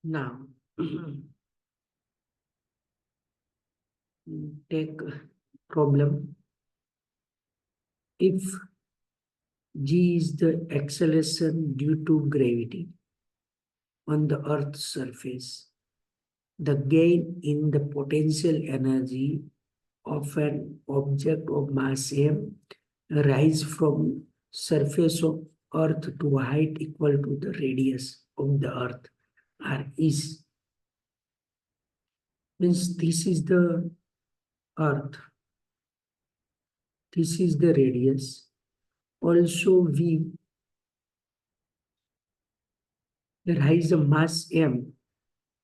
Now, take problem. If G is the acceleration due to gravity on the Earth's surface, the gain in the potential energy of an object of mass m rise from surface of Earth to a height equal to the radius of the Earth r is. Means this is the Earth, this is the radius. Also, V rise the mass m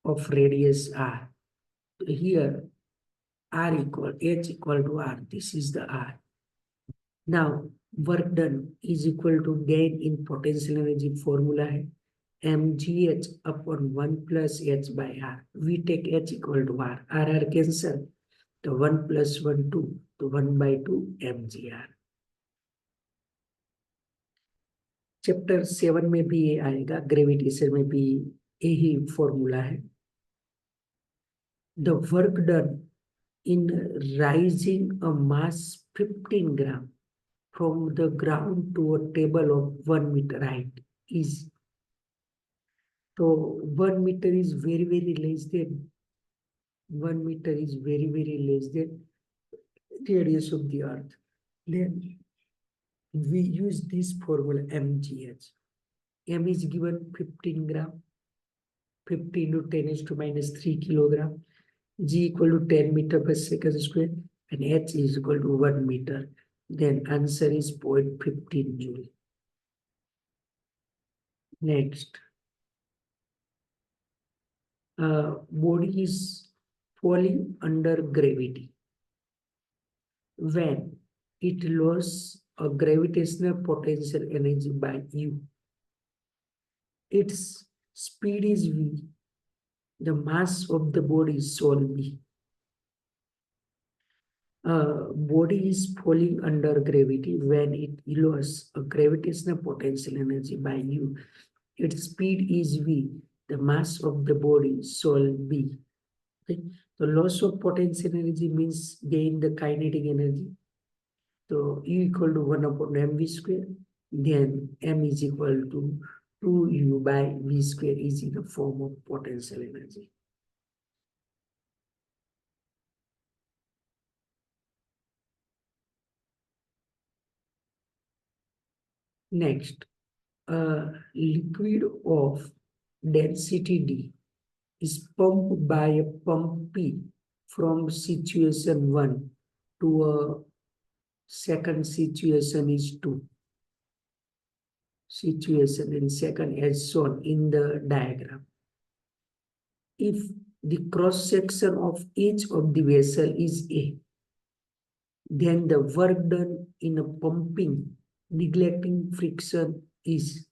of radius r. Here, r equal h equal to r. This is the r. Now, work done is equal to gain in potential energy formula है mgh upon 1 plus h by r. We take h equal to r. R cancel. तो 1 plus 1 2. तो 1 by 2 mgr. Chapter 7 में भी ये आएगा, gravitation में भी यही फॉर्मूला है. The work done in rising a mass 15 gram from the ground to a table of 1 meter height is. So 1 meter is very less than 1 meter is very less than radius of the earth. Then we use this formula mgh. M is given 15 gram, 15 to 10 is to minus 3 kilogram. G equal to 10 meter per second square, and h is equal to 1 meter. Then answer is 0.15 joule. Next, body is falling under gravity. When it loses a gravitational potential energy by U, its speed is V, the mass of the body is sol V. Body is falling under gravity when it loses a gravitational potential energy by U. Its speed is V, the mass of the body is sol B. Okay? The loss of potential energy means gain the kinetic energy. So U equal to 1 upon mv square. Then M is equal to 2U by V square is in the form of potential energy. Next, a liquid of density D is pumped by a pump P from situation 1 to a second situation is 2. Situation in second as shown in the diagram. If the cross section of each of the vessel is A, then the work done in a pumping, neglecting friction is.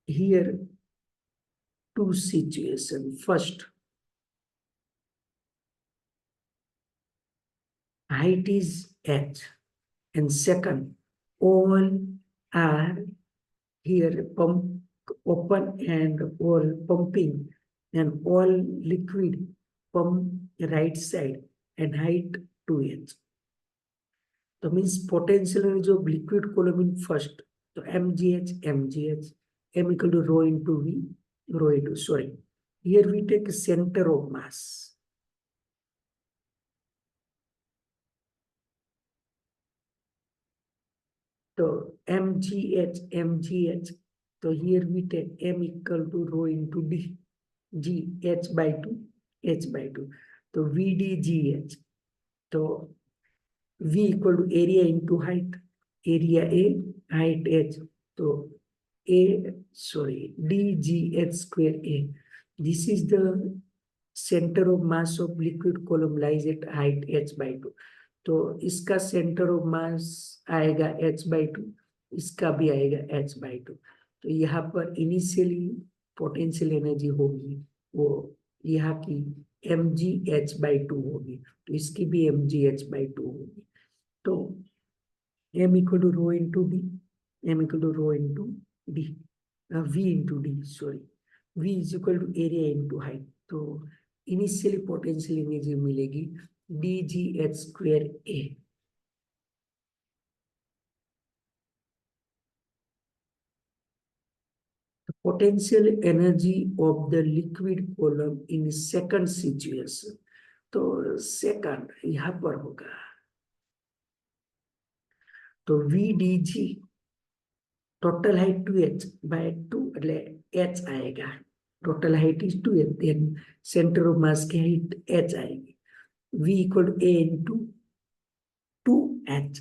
Here, two situations. First, height is h, and second, all are here pump open and all pumping, and all liquid pump right side and height 2h. So means potential energy of liquid column in first. So mgh, m equal to rho into v, rho into, sorry. Here we take center of mass. So mgh. So here we take m equal to rho into d, g h by 2, h by 2. So vdgh. So v equal to area into height, area A, height h. So dgh square A. This is the center of mass of liquid column lies at height h by 2. तो इसका centre of mass आएगा h by 2, इसका भी आएगा h by 2. तो यहाँ पर initially potential energy होगी वो यहाँ की mgh by 2 होगी, तो इसकी भी mgh by 2 होगी. तो m equal to rho into d, m equal to rho into d. V into D, sorry. V is equal to area into height. तो initially potential energy मिलेगी dgh square A. The potential energy of the liquid column in second situation. तो second यहाँ पर होगा. तो VDG total height 2h by 2 એટલે h आएगा. Total height is 2h, then center of mass की height h आएगी. V equal to A into 2h.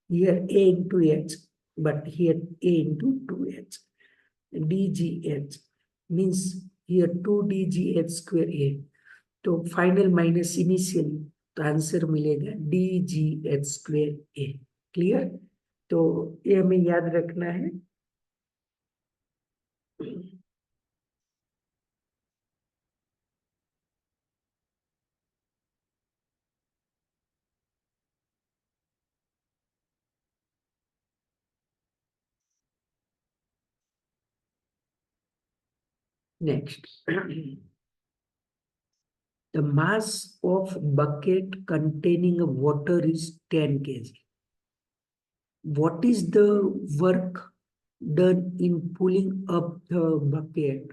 Here A into h, but here A into 2h. dgh means here 2dgh square A. तो final minus initially, तो answer मिलेगा dgh square A. Clear? तो ये हमें याद रखना है. Next. The mass of bucket containing water is 10 kg. What is the work done in pulling up the bucket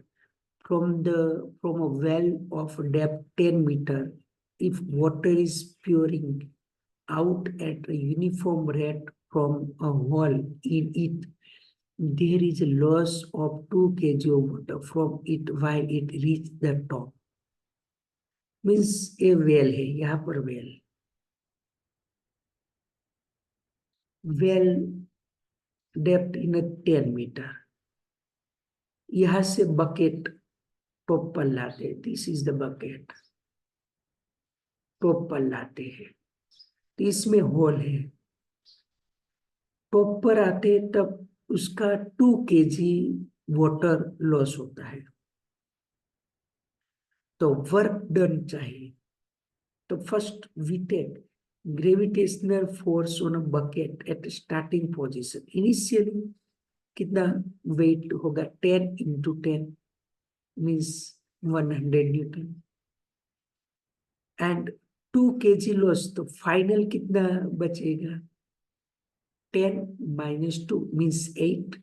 from a well of depth 10 meter if water is pouring out at a uniform rate from a hole in it? There is a loss of 2 kg of water from it while it reaches the top. Means a well है, यहाँ पर well depth in a 10 meter. यहाँ से bucket top पर लाते, this is the bucket, top पर लाते हैं, तो इसमें होल है, टॉप पर आते तब उसका 2 kg वाटर लॉस होता है. तो वर्क डन चाहिए. तो first we take gravitational force on a bucket at starting position. Initially कितना वेट होगा? 10 into 10 means 100 newton and 2 kg loss. तो फाइनल कितना बचेगा? 10 minus 2 means 8.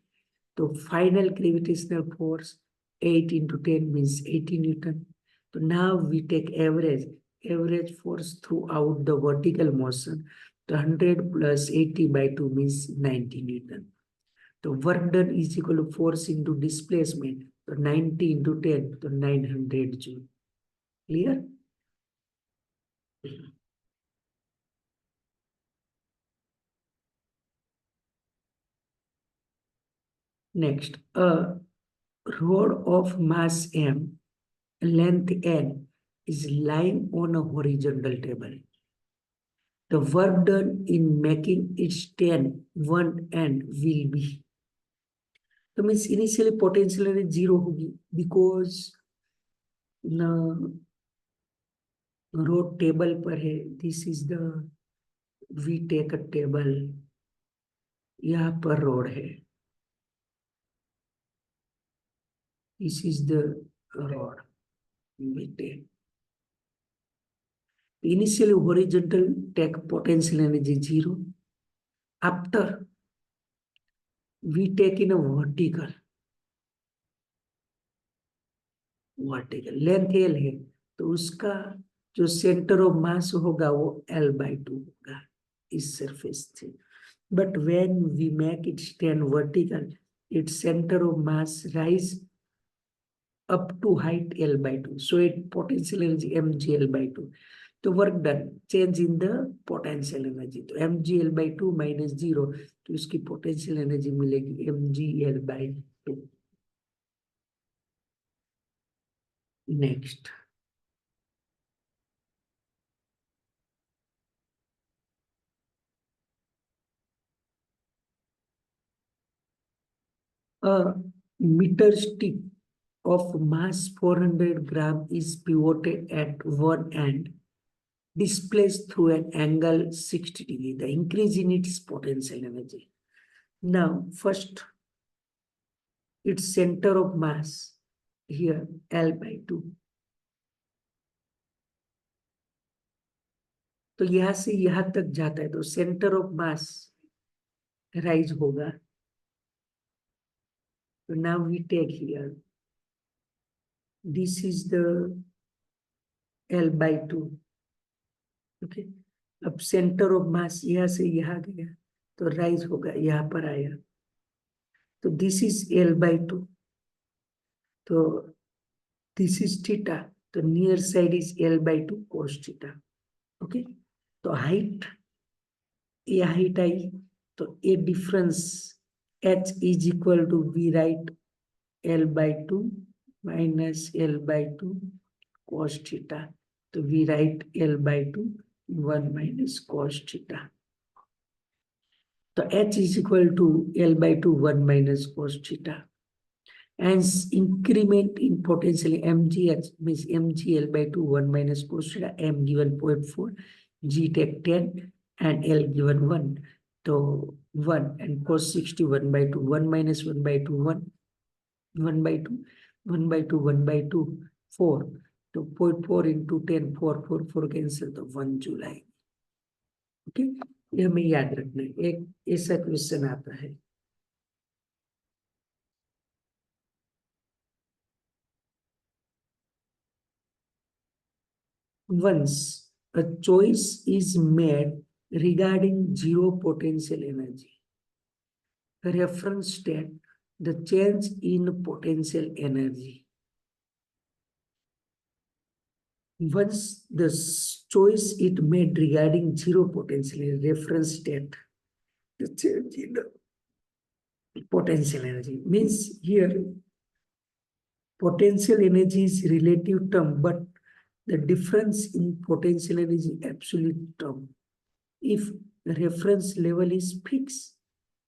तो final gravitational force 8 into 10 means 80 newton. So now we take average force throughout the vertical motion. The 100 plus 80 by 2 means 90 Newton. The work done is equal to force into displacement. So 90 into 10, so 900 Joule. Clear? Next, a rod of mass M, length N, is lying on a horizontal table. The work done in making it stand one end will be. तो means initially potential energy 0 होगी because rod table पर है. This is the we take a table, यहाँ पर rod है, this is the rod we take. Initially horizontal take potential energy 0. After we take in a vertical length L है, तो उसका जो सेंटर ऑफ मास होगा वो L/2 होगा इस सरफेस से. But when we make it stand vertical, its center of mass rise up to height L/2, so it potential energy mgL/2. तो work done change in the potential energy. तो mgL/2 minus 0, तो इसकी potential energy मिलेगी mgL/2. Next, a meter stick of mass 400 gram is pivoted at one end, displaced through an angle 60 degree. The increase in its potential energy. Now, first, its center of mass here L/2. तो यहां से यहां तक जाता है तो centre of mass rise होगा. So now we take here, this is the L/2. Okay. अब सेंटर ऑफ मास यहां से यहां गया तो राइज होगा, यहां पर आया. तो दिस इज L/2. तो दिस इज थीटा. तो near side is L/2 cos theta. Okay. तो हाइट, ये हाइट आई तो ये difference h is equal to we write L/2 minus L/2 cos theta. तो we write L/2 1 minus cos theta. तो h is equal to L/2 1 minus cos theta. Hence increment in potential mgh means mg L/2 1 minus cos theta. M given 0.4, g take 10 and L given 1. So 1 and cos 60 1/2, 1 minus 1/2 1, 1/2, 1/2, 1/2 4. तो 0.4 into 10 4 4 4 cancel तो 1 जुलाई. Okay. ये हमें याद रखना है. एक ऐसा question आता है. Once a choice is made regarding zero potential energy, the reference state, the change in potential energy. Once the choice is made regarding zero potential reference state, the change in potential energy means here potential energy is relative term, but the difference in potential energy is absolute term. If the reference level is fixed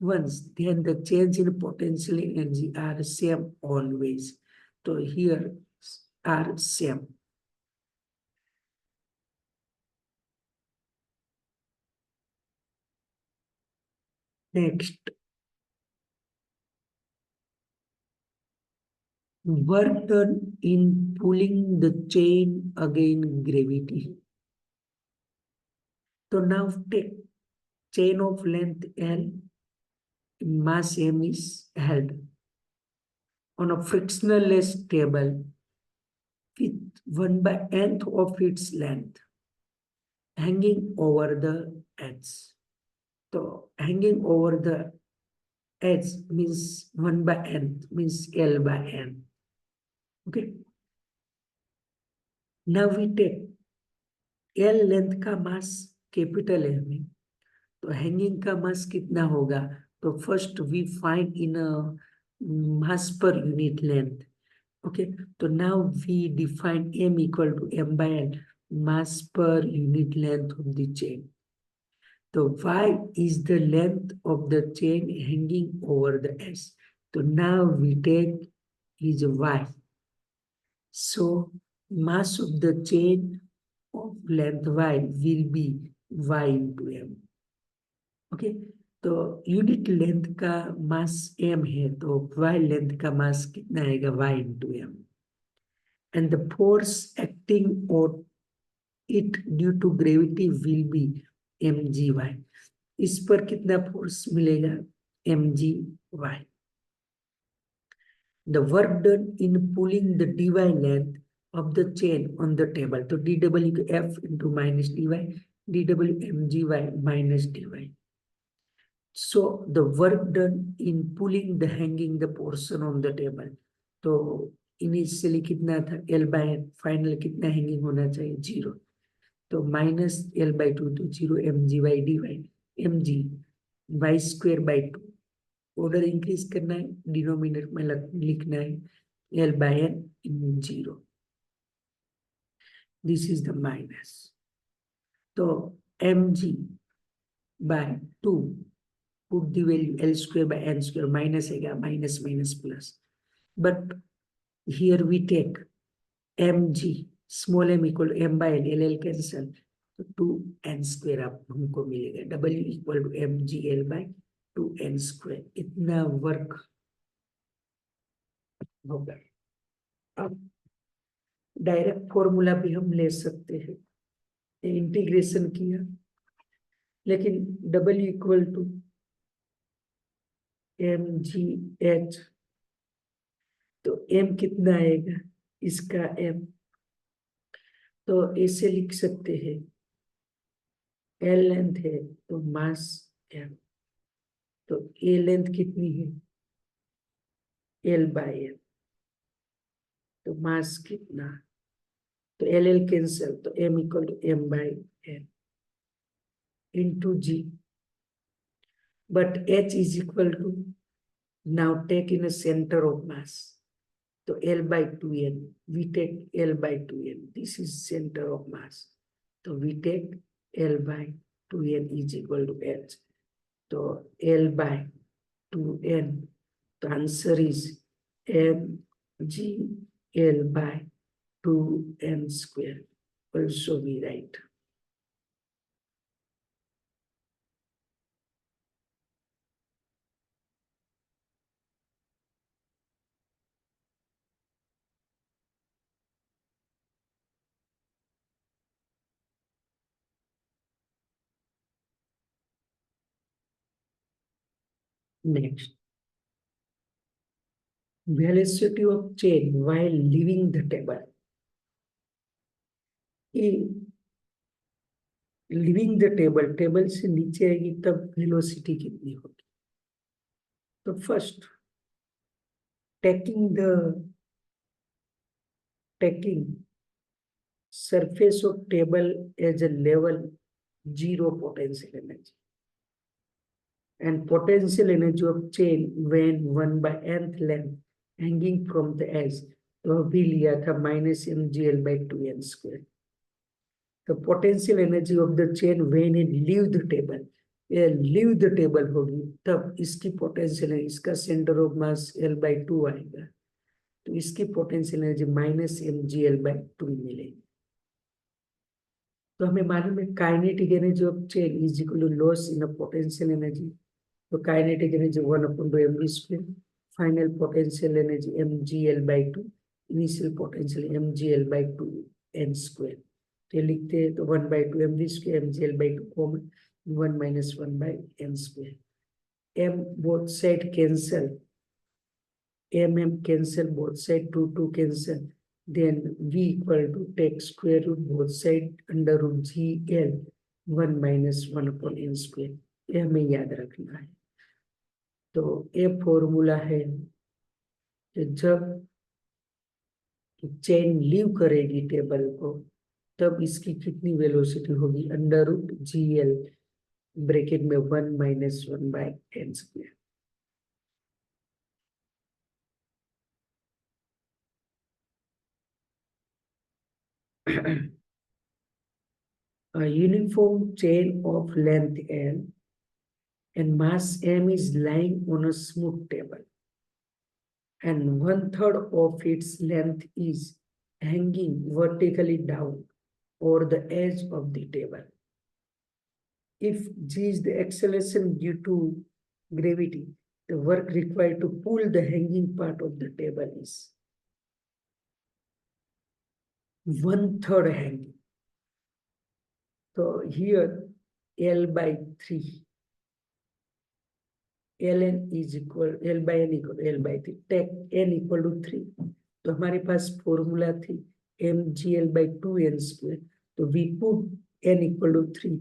once, then the change in potential energy are same always. So here are same. Next, work done in pulling the chain against gravity. So now take chain of length L, mass M is held on a frictionless table with 1/nth of its length hanging over the edge. So hanging over the edge means 1/nth means L/n. Okay. Now we take L length का mass capital है में, तो hanging का मास कितना होगा? तो first we find in mass per unit length. Okay. तो now we define m equal to m/n, mass per unit length of the chain. So y is the length of the chain hanging over the edge. So now we take is y. So mass of the chain of length y will be y into m. Okay. तो unit length का मास m है तो y length का मास कितना आएगा? y into m. And the force acting on it due to gravity will be mgy. इस पर कितना फोर्स मिलेगा? mgy. The work done in pulling the dy length of the chain on the table. तो dw f into minus dy, dw mgy minus dy. So the work done in pulling the hanging the portion on the table. तो initially कितना था? L/n. Final कितना hanging होना चाहिए? 0. तो minus L/2 तो 0 mgy dy, mg y²/2. Order increase करना है, डिनोमिनेटर में लिखना है L/n in 0. This is the minus. तो mg/2 put the value L²/n², minus है क्या? Minus minus plus. But here we take mg small m equal to m/n, l cancel तो 2n² आप हमको मिलेगा. w equal to mg L/2n². इतना work होगा। अब डायरेक्ट फॉर्मूला भी हम ले सकते हैं, इंटीग्रेशन किया, लेकिन W इक्वल टू mgh, तो m कितना आएगा इसका m, तो ऐसे लिख सकते हैं, L लेंथ है तो मास m, तो A लेंथ कितनी है L/m, तो मास कितना, तो L कैंसिल, तो m equal to m/n into g, but h is equal to, now take in a center of mass, so L/2n, we take L/2n, this is center of mass, so we take L/2n is equal to h, so L/2n, the answer is mg L/2n square, also we write. Next, velocity of chain while leaving the table. Living the table, table से नीचे आएगी तब velocity कितनी होगी, तो first taking surface of table as a level, zero potential energy, and potential energy of chain when 1/nth length hanging from the edge, तो अभी लिया था -mgl/2n square. The potential energy of the chain when it leave the table, ये leave the table होगी तब इसकी potential, इसका centre of mass L/2 आएगा, तो इसकी पोटेंशियल एनर्जी -mgl/2 मिलेगी। तो हमें मालूम है kinetic energy of chain is equal to loss in potential energy, तो kinetic energy 1/mv², final potential energy mgl/2, initial potential mgl/2n², तो लिखते हैं, तो 1/2mv² mgl/2 common, 1 - 1/n², m both side cancel, m cancel both side, 2 cancel, then v equal to take square root both side under root gl, 1 - 1/n², ये हमें याद रखना है। तो ये फॉर्मूला है कि जब चेन लीव करेगी टेबल को तब इसकी कितनी वेलोसिटी होगी, अंडर रूट gl ब्रैकेट में 1 - 1/n²। A uniform chain of length L and mass m is lying on a smooth table, and 1/3 of its length is hanging vertically down over the edge of the table. If g is the acceleration due to gravity, the work required to pull the hanging part of the table is 1/3 hanging. So here L/3, ln is equal, L/n equal L/3, take n equal to 3, तो हमारे पास formula थी mgl/2n², तो we put n equal to 3,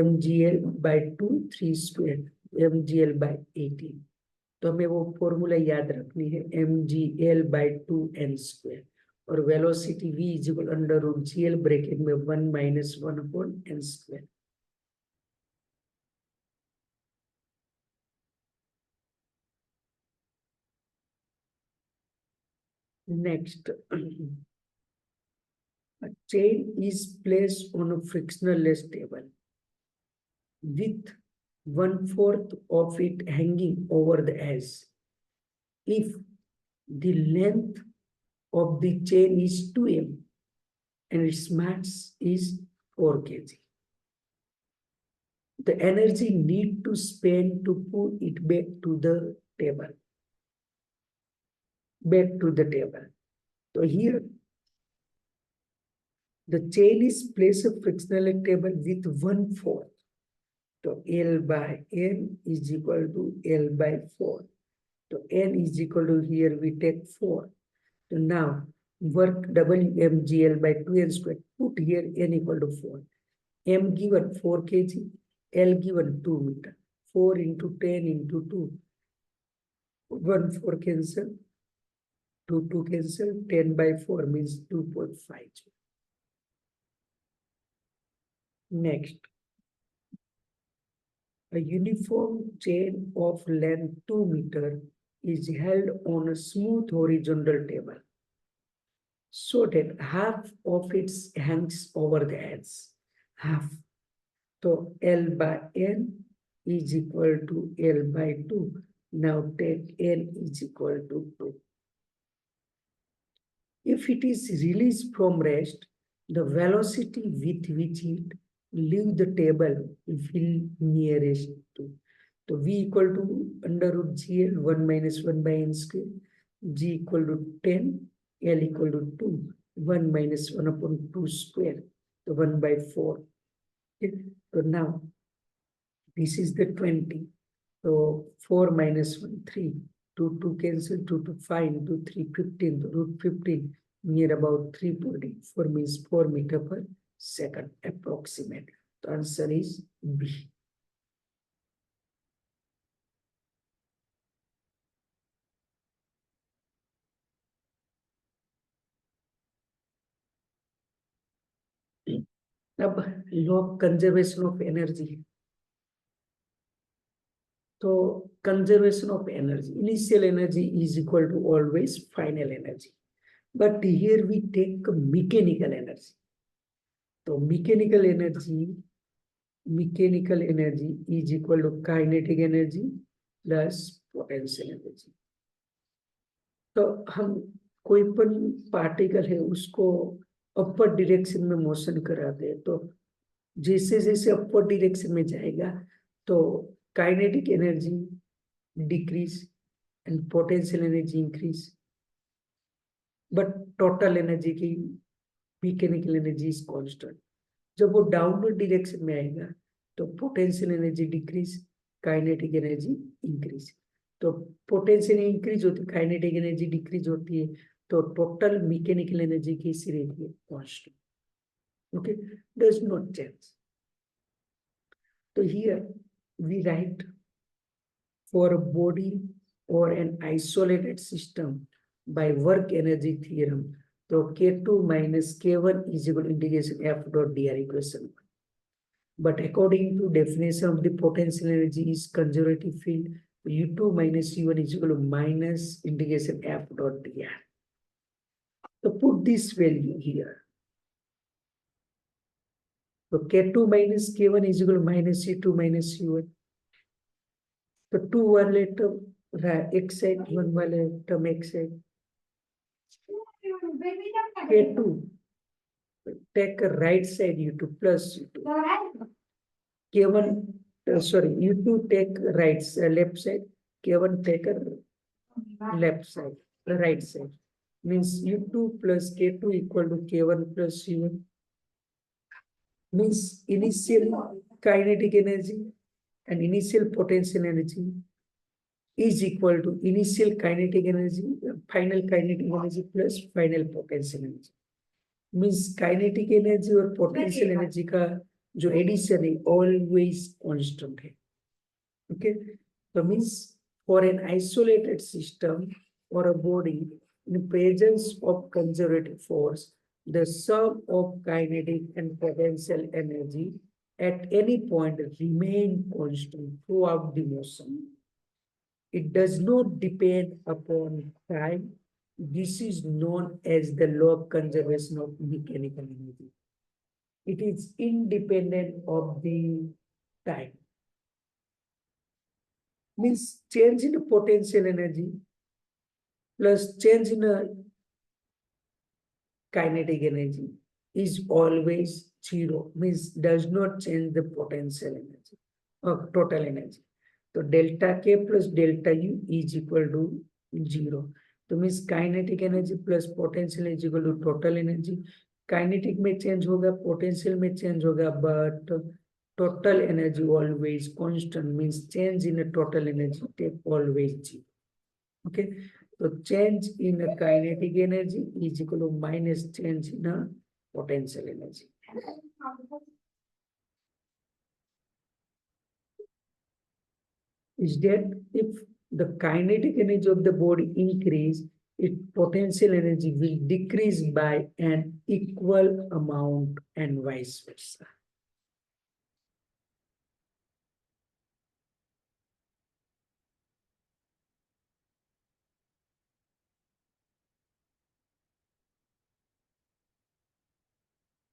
mgl/2 3², mgl/18, तो हमें वो formula याद रखनी है, mgl/2n², और velocity v is equal under root gl bracket में 1 - 1/n²। Next, a chain is placed on a frictionless table with 1/4 of it hanging over the edge. If the length of the chain is 2m and its mass is 4 kg, the energy need to spend to pull it back to the table back to the table. So here, the chain is placed a frictional table with 1/4. So L by N is equal to L by 4. So N is equal to, here we take 4. So now work WMGL by 2N squared. Put here N equal to 4. M given 4 kg, L given 2 meter. 4 into 10 into 2. 1 4 cancel. 2 2 cancel. 10 by 4 means 2.5. Next. A uniform chain of length 2 meter is held on a smooth horizontal table so that half of it hangs over the edge. Half. So L by N is equal to L by 2. Now take N is equal to 2. If it is released from rest, the velocity with which it leave the table will nearest to. So V equal to under root GL 1 minus 1 by N square, G equal to 10, L equal to 2, 1 minus 1 upon 2 square, so 1 by 4. Okay. So now this is the 20. So 4 minus 1, 3. 2, 2 cancel, 2 to 5 into 3, 15. Root 15 near about 3.4 means 4 meter per second approximate. The answer is B. Now, law of conservation of energy. So conservation of energy, initial energy is equal to always final energy. But here we take mechanical energy. So mechanical energy is equal to kinetic energy plus potential energy. तो हम कोई पण particle है उसको upper direction में motion कराते हैं तो जैसे जैसे अपर डायरेक्शन में जाएगा तो kinetic energy decrease and potential energy increase but total energy की मैकेनिकल एनर्जी इज कांस्टेंट जब वो डाउनवर्ड डायरेक्शन में आएगा तो potential energy decrease kinetic energy increase तो पोटेंशियल इंक्रीज होती है काइनेटिक एनर्जी डिक्रीज होती है तो टोटल मैकेनिकल एनर्जी कैसी रहती है constant okay does not change तो here we write for a body or an isolated system by work energy theorem. So K2 minus K1 is equal to integration F dot dr equation. But according to definition of the potential energy is conservative field, U2 minus U1 is equal to minus integration F dot dr. So put this value here. So K2 minus K1 is equal to minus U2 minus U1. So 2 वाले term x side, 1 वाले term x side. K2, take a right side U2 plus U2. K1, sorry, U2 take right left side. K1 take a left side, right side. Means U2 plus K2 equal to K1 plus U1. Means initial kinetic energy and initial potential energy is equal to initial kinetic energy, final kinetic energy plus final potential energy. Means kinetic energy और potential energy का जो addition है always constant है. Okay, so means for an isolated system or a body in presence of conservative force, the sum of kinetic and potential energy at any point remain constant throughout the motion. It does not depend upon time. This is known as the law of conservation of mechanical energy. It is independent of the time. Means change in the potential energy plus change in the kinetic energy is always zero. Means does not change the potential energy or total energy. So delta K plus delta U is equal to 0. तो means kinetic energy plus potential is equal to total energy. Kinetic में change होगा, potential में change होगा, but total energy always constant, means change in a total energy take always zero. Okay, so change in a kinetic energy is equal to minus change in a potential energy. Is that if the kinetic energy of the body increase, its potential energy will decrease by an equal amount and vice versa.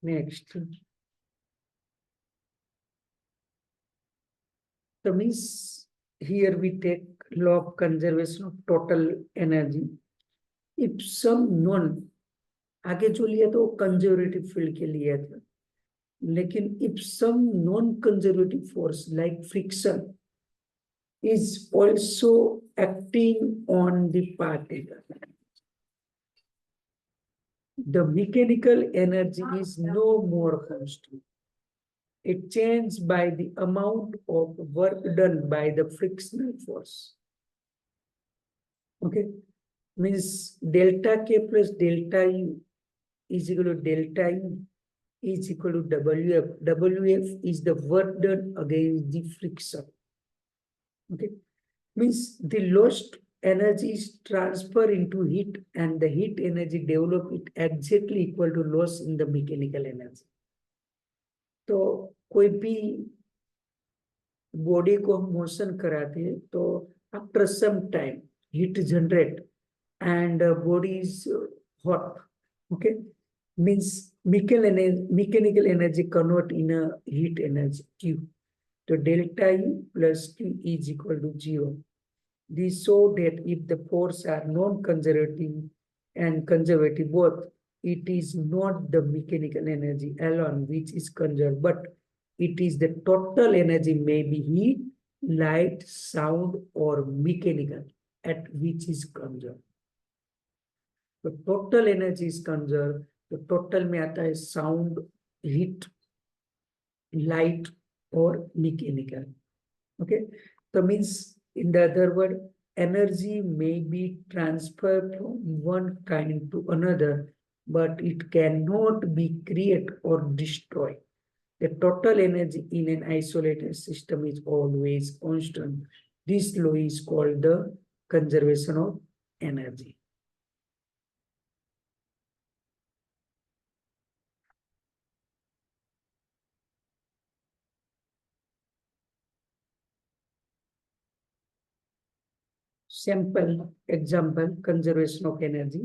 Next. So means here we take law of conservation of total energy. If some non, आगे जो लिया तो conservative field के लिए था, लेकिन if some non-conservative force like friction is also acting on the particle, the mechanical energy is no more constant. It changes by the amount of work done by the frictional force. Okay, means delta K plus delta U is equal to delta U is equal to WF. WF is the work done against the friction. Okay, means the lost energy is transferred into heat and the heat energy developed it exactly equal to loss in the mechanical energy. तो कोई भी body को हम motion कराते हैं तो after some time heat generate and body is hot. Okay, means mechanical energy convert in a heat energy Q. So delta U plus Q is equal to 0. This show that if the forces are non-conservative and conservative both, it is not the mechanical energy alone which is conserved, but it is the total energy, may be heat, light, sound, or mechanical, at which is conserved. The total energy is conserved. तो total में आता है sound, heat, light और mechanical. Okay, तो means in the other word energy may be transferred from one kind to another, but it cannot be created or destroyed. The total energy in an isolated system is always constant. This law is called the conservation of energy. Simple example, conservation of energy.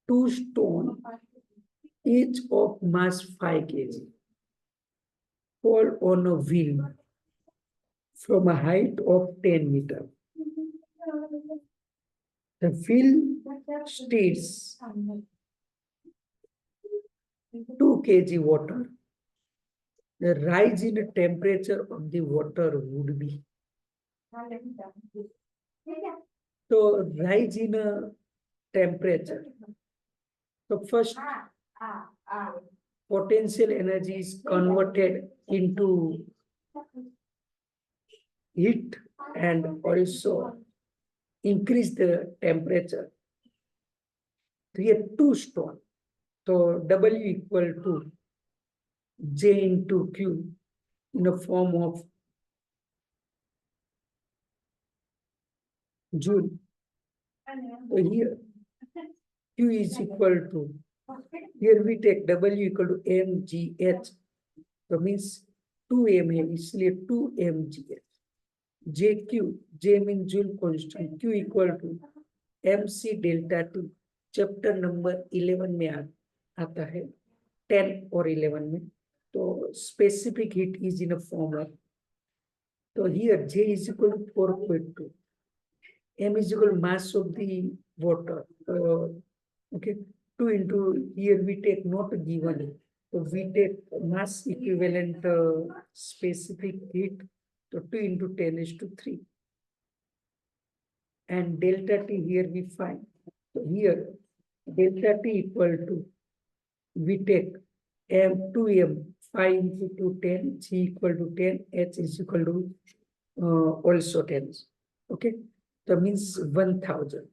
2 stones, each of mass 5 kg, fall on a wheel from a height of 10 meters. The wheel steers 2 kg water. The rise in the temperature of the water would be. So rise in a temperature. So first, potential energy is converted into heat and also increase the temperature. So here 2 stones. So W equal to J into Q in the form of Joule. So here Q is equal to, here we take W equal to mgh. So means 2 mA, इसलिए 2 mgh. JQ, J means Joule constant, Q equal to mc delta T. Chapter number 11 में आता है, 10 और 11 में. तो specific heat is in a form of, तो here J is equal to 4.2, M is equal to mass of the water. Okay, 2 into, here we take not given, so we take mass equivalent specific heat, so 2 into 10 is to 3. and delta T here we find. So here delta T equal to, we take M2M 5 into 2 10, G equal to 10, H is equal to also 10. Okay, that means 1000.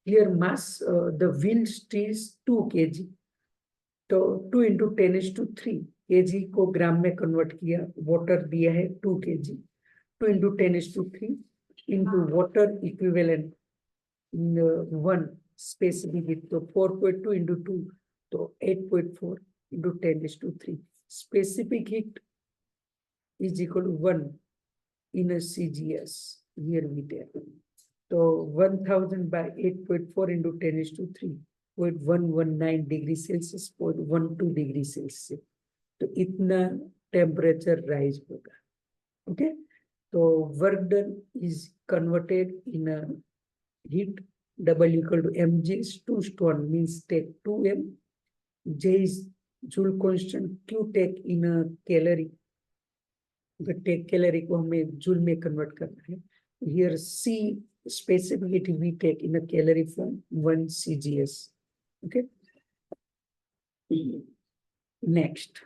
Here mass, the wheel is 2 kg. तो 2 into 10 is to 3 kg को ग्राम में convert किया, water दिया है 2 kg, 2 into 10 is to 3 into water equivalent 1 specific heat, तो 4.2 into 2, तो 8.4 into 10 is to 3. Specific heat is equal to 1 in a CGS. Here we take. So 1000 by 8.4 into 10 is to 3. 0.119 degree Celsius, 0.12 degree Celsius, तो इतना temperature rise होगा. Okay, तो work done is converted in heat. W equal to mg is 2 stone, means take 2m. J is joule constant. Q take in a calorie. The take calorie को हमें joule में convert करना है. Here C specific we take in a calorie form 1 CGS. Okay. Next.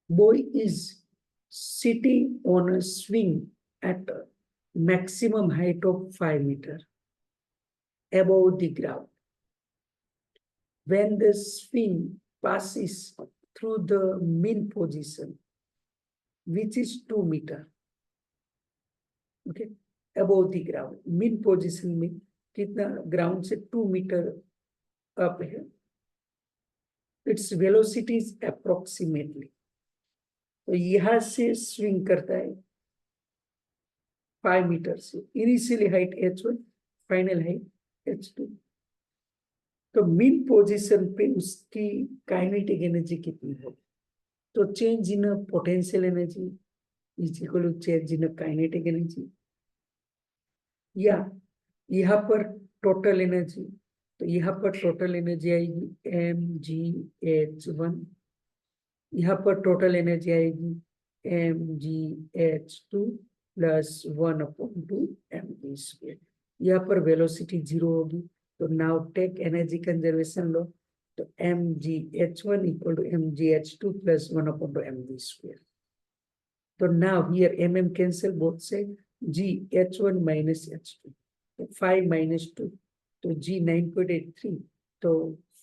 Boy is sitting on a swing at a maximum height of 5 meters above the ground. When the swing passes through the mean position, which is 2 meters, okay, above the ground. Mean position में कितना ground से 2 meter up है. Its velocity is approximately. तो यहाँ से swing करता है 5 meter से. Initially height h1, final height h2. तो mean position पे उसकी kinetic energy कितनी हो? तो change in a potential energy is equal to change in a kinetic energy. या यहाँ पर टोटल एनर्जी, तो यहाँ पर टोटल एनर्जी आएगी mgh1, यहाँ पर टोटल एनर्जी आएगी mgh2 प्लस 1/2 mv². यहाँ पर वेलोसिटी 0 होगी, तो नाउ टेक एनर्जी कंजर्वेशन लो, तो mgh1 equal to mgh2 plus 1/2 mv². तो now here mm cancel both side, G h1 minus h2, तो 5 minus 2, तो G 9.83, तो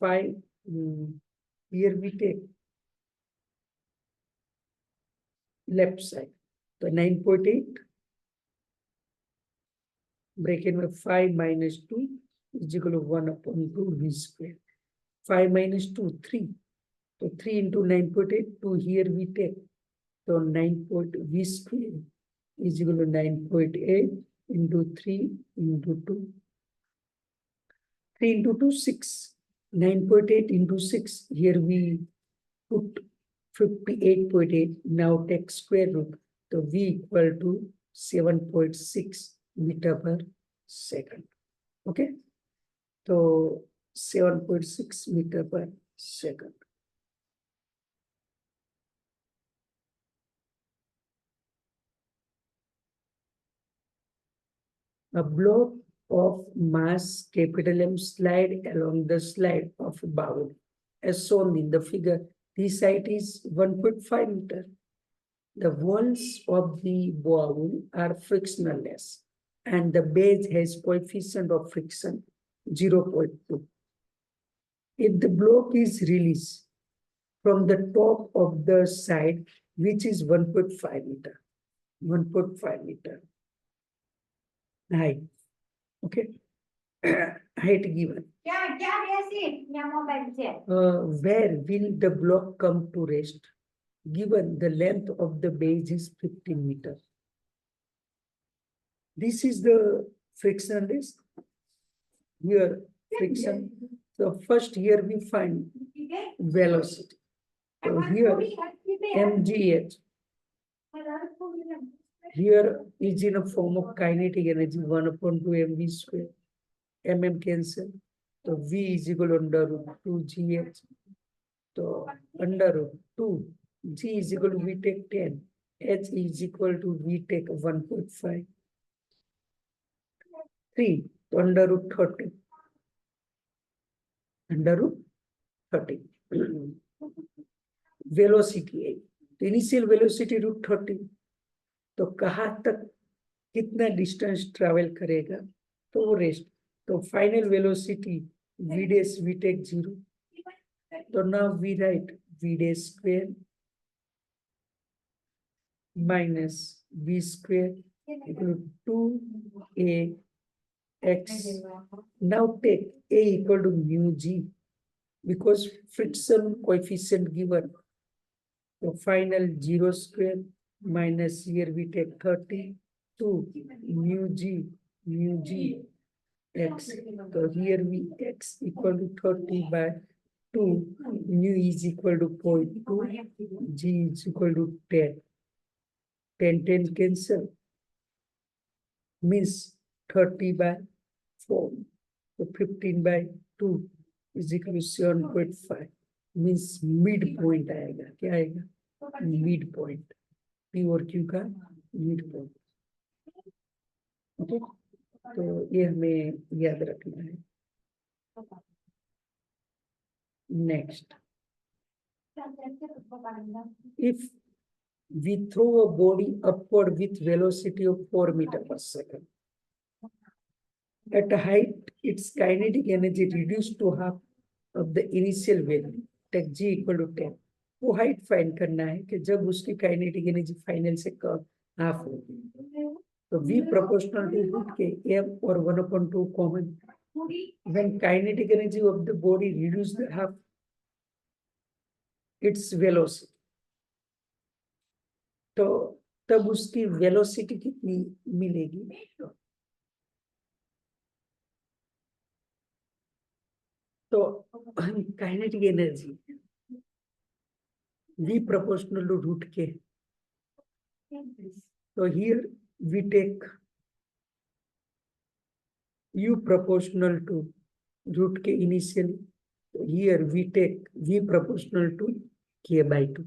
5, here we take left side, तो 9.8 bracket में 5 minus 2 is equal to 1/2 v². 5 minus 2 3, तो 3 into 9.8, 2 here we take, तो 9.v² is equal to 9.8 into 3 into 2. 3 into 2, 6. 9.8 into 6. Here we put 58.8. Now take square root. So V equal to 7.6 meter per second. Okay. So 7.6 meter per second. A block of mass capital M slide along the slide of a bowl as shown in the figure. This height is 1.5 meter. The walls of the bowl are frictionless and the base has coefficient of friction 0.2. If the block is released from the top of the side, which is 1.5 meter, 1.5 meter height, okay, height given. Where will the block come to rest? Given the length of the base is 15 meters. This is the frictionless. Here, friction. So first here we find velocity. So here, mgh. Here is in a form of kinetic energy 1/2 mv². Mm cancel. So V is equal to under root 2 gh. So under root 2 g is equal to we take 10. h is equal to v take 1.5 3 तो under root 30 under root 30 velocity है तो initial velocity root 30 तो कहाँ तक कितना distance travel करेगा तो वो रेस्ट तो final velocity v dash we take 0 तो now we write v dash square minus v square equal to 2ax. Now take a equal to mu g because friction coefficient given. So final 0 square minus here we take 30 to mu g x. So here we x equal to 30 by 2, mu is equal to 0.2, g is equal to 10. 10 cancel means 30 by 4. So 15 by 2 is equal to 7.5 means midpoint आएगा क्या आएगा midpoint P और Q का midpoint. Okay तो ये हमें याद रखना है. Next, if we throw a body upward with velocity of 4 meters per second, at a height, its kinetic energy reduced to half of the initial value, take g equal to 10. वो height find करना है कि जब उसकी kinetic energy final से half होगी तो v proportional to root k m or 1/2 common. When kinetic energy of the body reduces the half its velocity, तो तब उसकी वेलोसिटी कितनी मिलेगी तो kinetic energy v proportional to root k. So here we take u proportional to root k initially. So here we take v proportional to k by 2.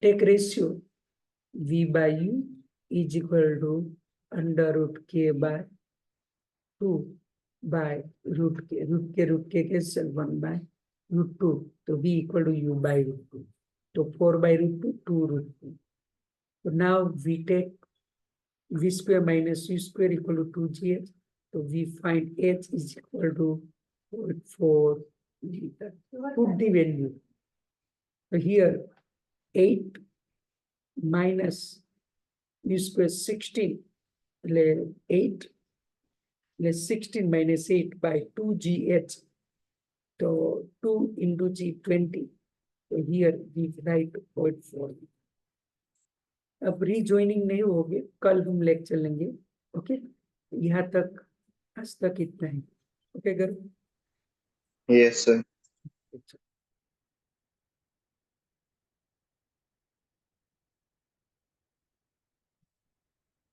Take ratio v by u is equal to under root k by 2 by root k cancel 1 by root 2. So v equal to u by root 2. So 4 by root 2, 2 root 2. So now we take v square minus u square equal to 2gh. So we find h is equal to 4 liter. Put the value. So here 8 minus u square 16. 8 less 16 minus 8 by 2gh. So 2 into g 20. So here we write 0.4. अब rejoining नहीं होगी कल हम lecture लेंगे. Okay यहाँ तक आज तक इतना है. ओके गर्व. Yes, sir.